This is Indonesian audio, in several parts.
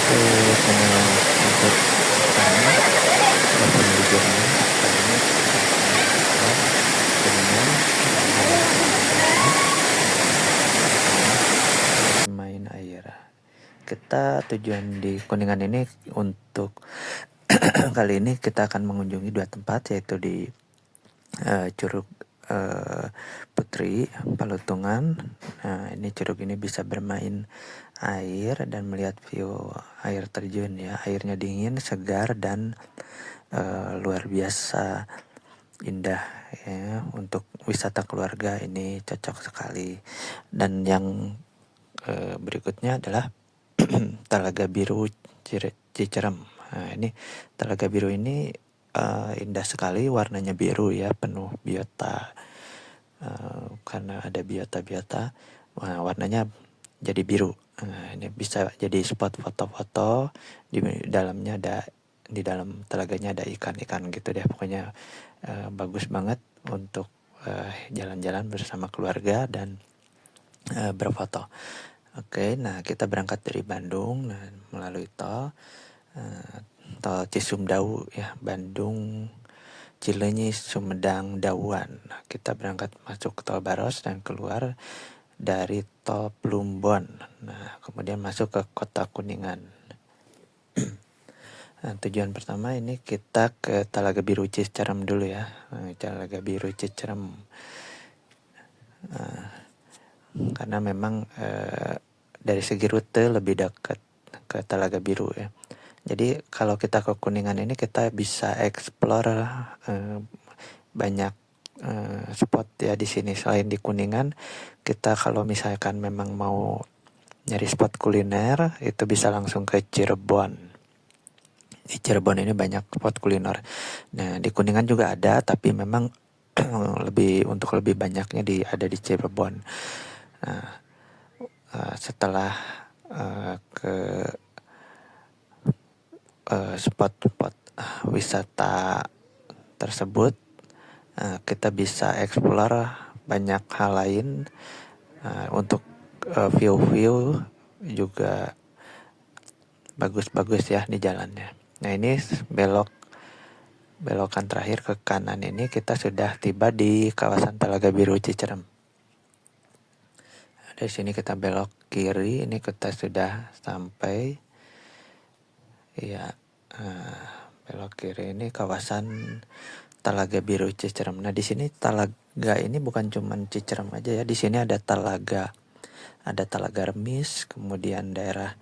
ke channel untuk kami Bapak Journey. Kali ini kita akan explore Kuningan main air. Kita tujuan di Kuningan ini untuk kali ini kita akan mengunjungi dua tempat, yaitu di Curug Putri Palutungan. Nah, ini curug ini bisa bermain air dan melihat view air terjun ya. Airnya dingin, segar, dan luar biasa indah ya. Untuk wisata keluarga ini cocok sekali. Dan yang berikutnya adalah Telaga Biru Cicerem. Nah, ini Telaga Biru ini indah sekali, warnanya biru ya, penuh biota. Karena ada biota-biota, warnanya jadi biru. Ini bisa jadi spot foto-foto. Di dalamnya di dalam telaganya ada ikan-ikan gitu deh. Pokoknya bagus banget untuk jalan-jalan bersama keluarga dan berfoto. Oke, nah kita berangkat dari Bandung, melalui tol Cisumdawu ya, Bandung Cileunyi Sumedang Dawuan. Nah, kita berangkat masuk tol Baros dan keluar dari tol Plumbon. Nah, kemudian masuk ke kota Kuningan. Nah, tujuan pertama ini kita ke Talaga Biru Cicerem dulu ya. Talaga Biru Cicerem. Karena memang dari segi rute lebih dekat ke Talaga Biru ya. Jadi kalau kita ke Kuningan ini kita bisa explore banyak spot ya di sini. Selain di Kuningan, kita kalau misalkan memang mau nyari spot kuliner, itu bisa langsung ke Cirebon. Di Cirebon ini banyak spot kuliner. Nah, di Kuningan juga ada, tapi memang lebih banyaknya ada di Cirebon. Nah, setelah ke spot-spot wisata tersebut, kita bisa explore banyak hal lain. Untuk view-view juga bagus-bagus ya di jalannya. Nah, ini belokan terakhir ke kanan ini kita sudah tiba di kawasan Telaga Biru Cicerem. Dari sini kita belok kiri, ini kita sudah sampai ya. Belok kiri ini kawasan Telaga Biru Cicerem. Nah, di sini telaga ini bukan cuman Cicerem aja ya. Di sini ada Telaga Remis, kemudian daerah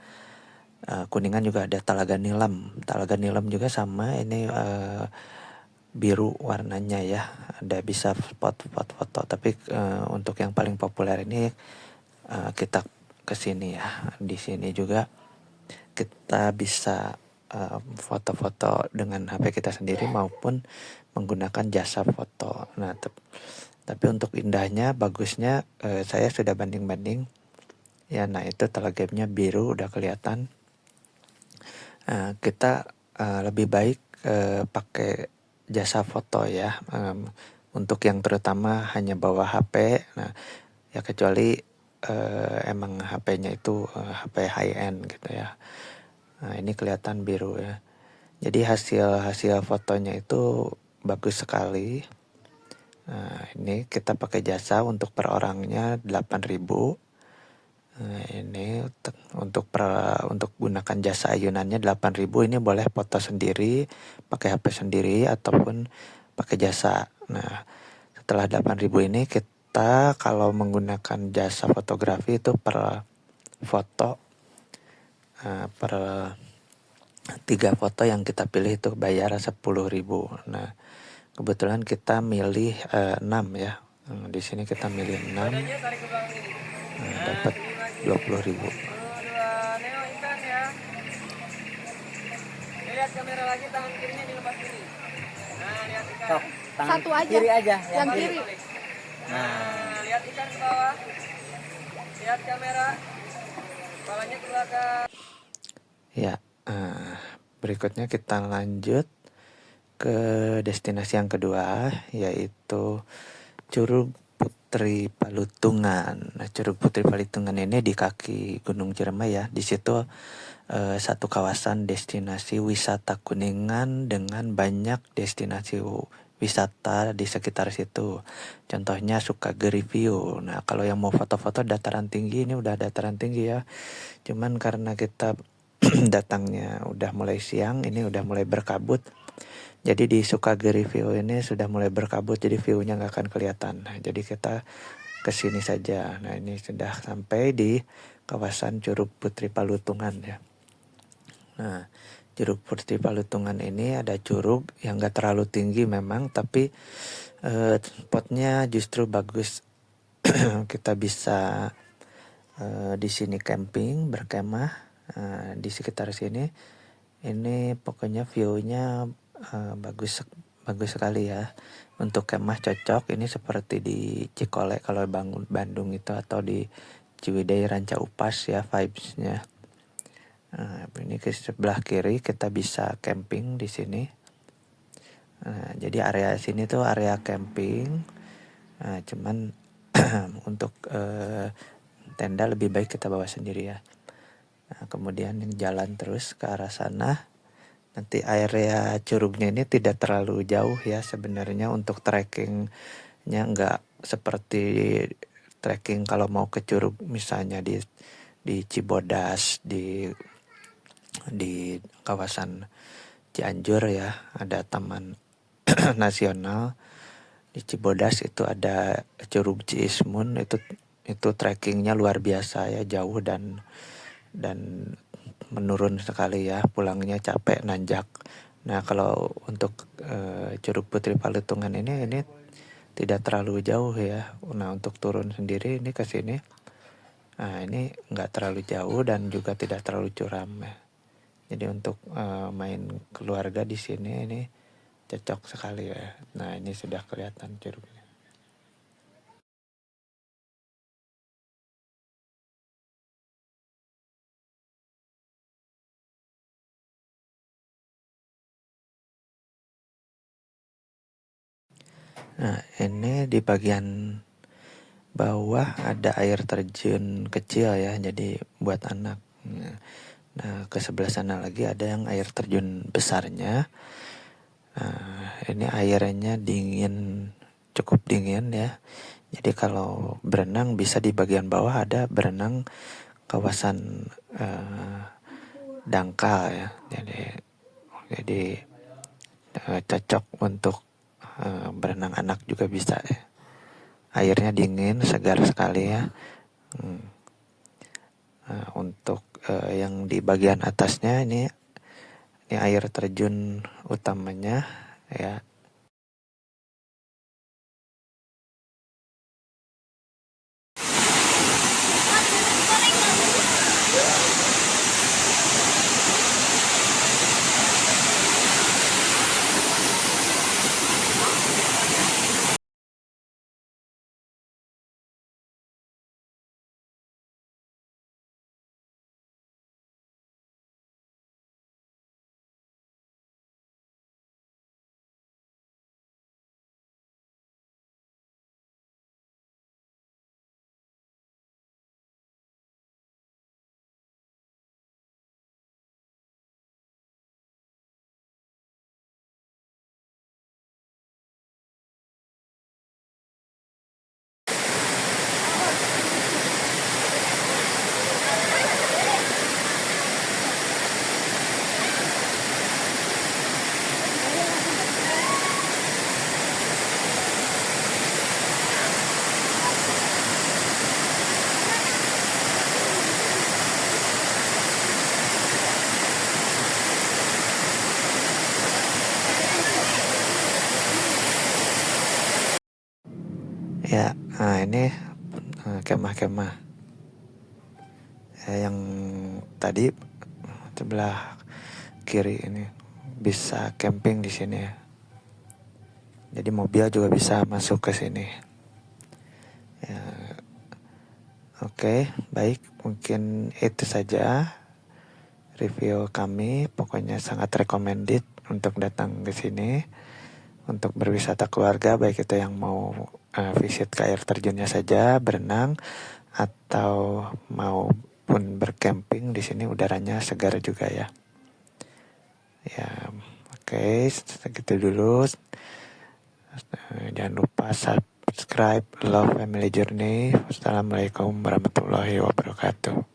Kuningan juga ada Telaga Nilam. Telaga Nilam juga sama, ini biru warnanya ya. Ada bisa spot-spot foto, tapi untuk yang paling populer ini kita kesini ya. Di sini juga kita bisa foto-foto dengan HP kita sendiri maupun menggunakan jasa foto. Nah, tapi untuk indahnya, bagusnya, saya sudah banding-banding ya. Nah, itu telaganya biru udah kelihatan. Kita lebih baik pakai jasa foto ya, untuk yang terutama hanya bawa HP. Nah, ya kecuali emang HP-nya itu HP high end gitu ya. Nah, ini kelihatan biru ya. Jadi hasil fotonya itu bagus sekali. Nah, ini kita pakai jasa untuk per orangnya 8.000. Nah, ini untuk gunakan jasa ayunannya 8.000. Ini boleh foto sendiri, pakai HP sendiri ataupun pakai jasa. Nah, setelah 8.000 ini kita kalau menggunakan jasa fotografi itu per foto, per 3 foto yang kita pilih itu bayar 10.000. Nah, kebetulan kita milih 6 ya. Di sini kita milih 6. Dapat 20.000. Lihat kamera lagi, tangan kirinya dilepas dulu. Nah, lihat ikan. Satu aja. Kiri aja, yang kiri. Nah, lihat ikan ke bawah. Lihat kamera. Kepalanya ke belakang. Ya, berikutnya kita lanjut ke destinasi yang kedua, yaitu Curug Putri Palutungan. Nah, Curug Putri Palutungan ini di kaki Gunung Ciremai ya. Di situ satu kawasan destinasi wisata Kuningan dengan banyak destinasi wisata di sekitar situ. Contohnya Sukagiri View. Nah, kalau yang mau foto-foto dataran tinggi, ini udah dataran tinggi ya. Cuman karena kita datangnya udah mulai siang, ini udah mulai berkabut. Jadi di Sukagiri View ini sudah mulai berkabut, jadi view-nya nggak akan kelihatan. Nah, jadi kita kesini saja. Nah, ini sudah sampai di kawasan Curug Putri Palutungan ya. Nah, Curug Putri Palutungan ini ada curug yang gak terlalu tinggi memang, tapi spotnya justru bagus. Kita bisa di sini camping, berkemah di sekitar sini. Ini pokoknya view-nya bagus sekali ya. Untuk kemah cocok. Ini seperti di Cikole kalau bangun Bandung itu, atau di Ciwidey Ranca Upas ya vibes-nya. Nah, ini ke sebelah kiri kita bisa camping di sini. Nah, jadi area sini tuh area camping. Nah, cuman untuk tenda lebih baik kita bawa sendiri ya. Nah, kemudian jalan terus ke arah sana. Nanti area curugnya ini tidak terlalu jauh ya sebenarnya. Untuk trekkingnya nggak seperti trekking kalau mau ke curug misalnya di Cibodas, di kawasan Cianjur ya, ada taman nasional. Di Cibodas itu ada Curug Ciismun, itu trekkingnya luar biasa ya, jauh dan menurun sekali ya, pulangnya capek nanjak. Nah, kalau untuk Curug Putri Palutungan ini tidak terlalu jauh ya. Nah, untuk turun sendiri ini ke sini, nah ini nggak terlalu jauh dan juga tidak terlalu curam ya. Jadi untuk main keluarga di sini ini cocok sekali ya. Nah, ini sudah kelihatan curugnya. Nah, ini di bagian bawah ada air terjun kecil ya, jadi buat anak. Nah, ke sebelah sana lagi ada yang air terjun besarnya. Nah, ini airnya dingin, cukup dingin ya. Jadi kalau berenang bisa di bagian bawah, ada berenang kawasan dangkal ya. Jadi cocok untuk berenang anak juga bisa ya. Airnya dingin, segar sekali ya. Nah, untuk yang di bagian atasnya ini air terjun utamanya ya. Ya, nah ini kemah-kemah yang tadi sebelah kiri ini bisa camping di sini ya. Jadi mobil juga bisa masuk ke sini. Ya, oke, baik, mungkin itu saja review kami. Pokoknya sangat recommended untuk datang ke sini untuk berwisata keluarga, baik itu yang mau visit ke air terjunnya saja, berenang, atau maupun bercamping. Di sini udaranya segar juga ya. Ya, oke, segitu dulu. Jangan lupa subscribe Love Family Journey. Wassalamualaikum warahmatullahi wabarakatuh.